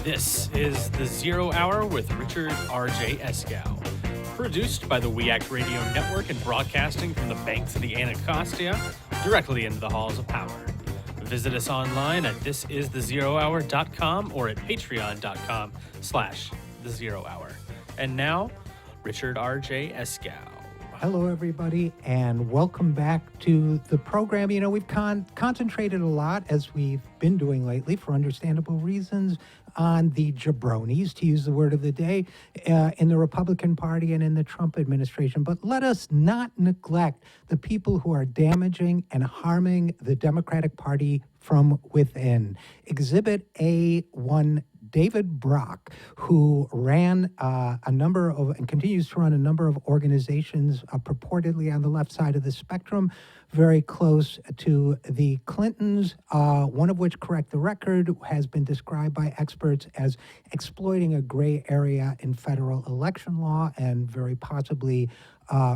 This is the Zero Hour with Richard RJ Eskow. Produced by the We Act Radio Network and broadcasting from the banks of the Anacostia directly into the halls of power. Visit us online at thisisthezerohour.com or at patreon.com/thezerohour. And now, Richard RJ Eskow. Hello, everybody, and welcome back to the program. You know, we've concentrated a lot, as we've been doing lately, for understandable reasons, on the jabronis, to use the word of the day, in the Republican Party and in the Trump administration. But let us not neglect the people who are damaging and harming the Democratic Party from within. Exhibit A1, David Brock, who ran a number of, and continues to run a number of organizations purportedly on the left side of the spectrum, very close to the Clintons, one of which, correct the record, has been described by experts as exploiting a gray area in federal election law and very possibly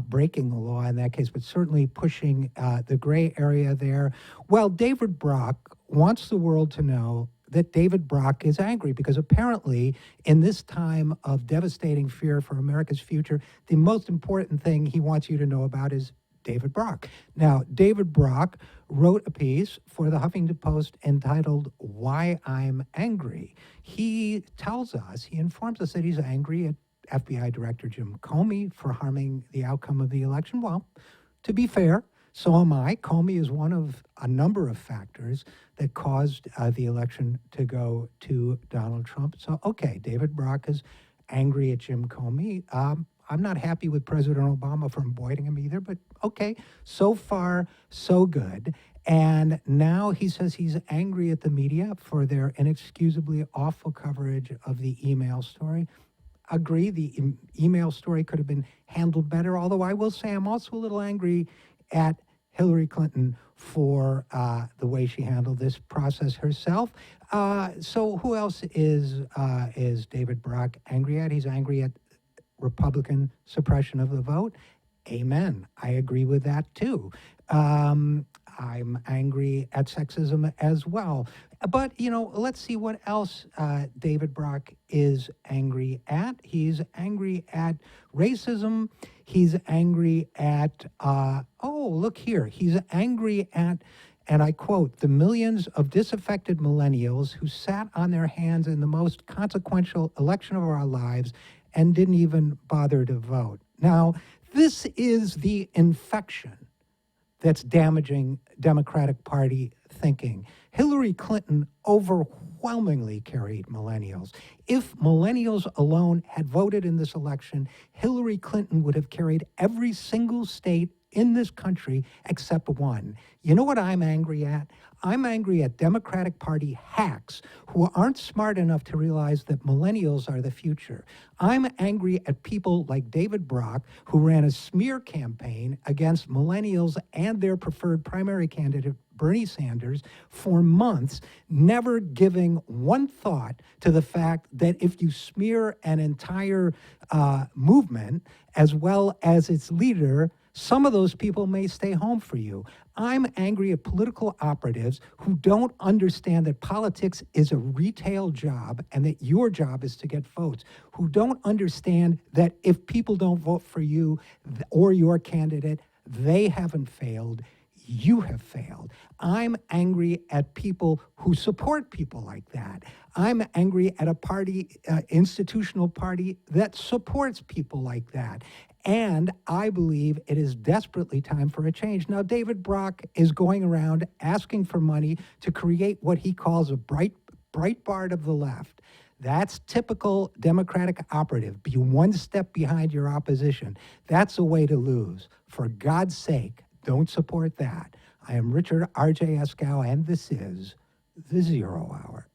breaking the law in that case, but certainly pushing the gray area there. Well, David Brock wants the world to know that David Brock is angry because apparently in this time of devastating fear for America's future, the most important thing he wants you to know about is David Brock. Now, David Brock wrote a piece for the Huffington Post entitled "Why I'm Angry." He tells us, he informs us that he's angry at FBI Director Jim Comey for harming the outcome of the election. Well, to be fair, so am I. Comey is one of a number of factors that caused the election to go to Donald Trump. So, okay, David Brock is angry at Jim Comey. I'm not happy with President Obama for avoiding him either, but okay, so far, so good. And now he says he's angry at the media for their inexcusably awful coverage of the email story. Agree, the email story could have been handled better, although I will say I'm also a little angry at Hillary Clinton for the way she handled this process herself. So who else is David Brock angry at? He's angry at Republican suppression of the vote. Amen. I agree with that too. I'm angry at sexism as well. But, you know, let's see what else David Brock is angry at. He's angry at racism. He's angry at, look here. He's angry at, and I quote, the millions of disaffected millennials who sat on their hands in the most consequential election of our lives and didn't even bother to vote. Now, this is the infection that's damaging Democratic Party thinking. Hillary Clinton overwhelmingly carried millennials. If millennials alone had voted in this election, Hillary Clinton would have carried every single state in this country except one. You know what I'm angry at? I'm angry at Democratic Party hacks who aren't smart enough to realize that millennials are the future. I'm angry at people like David Brock, who ran a smear campaign against millennials and their preferred primary candidate, Bernie Sanders, for months, never giving one thought to the fact that if you smear an entire movement as well as its leader, some of those people may stay home for you. I'm angry at political operatives who don't understand that politics is a retail job and that your job is to get votes, who don't understand that if people don't vote for you or your candidate, they haven't failed. You have failed. I'm angry at people who support people like that. I'm angry at a party, institutional party that supports people like that. And I believe it is desperately time for a change. Now, David Brock is going around asking for money to create what he calls a Breitbart of the left. That's typical Democratic operative. Be one step behind your opposition. That's a way to lose. For God's sake, don't support that. I am Richard RJ Eskow, and this is the Zero Hour.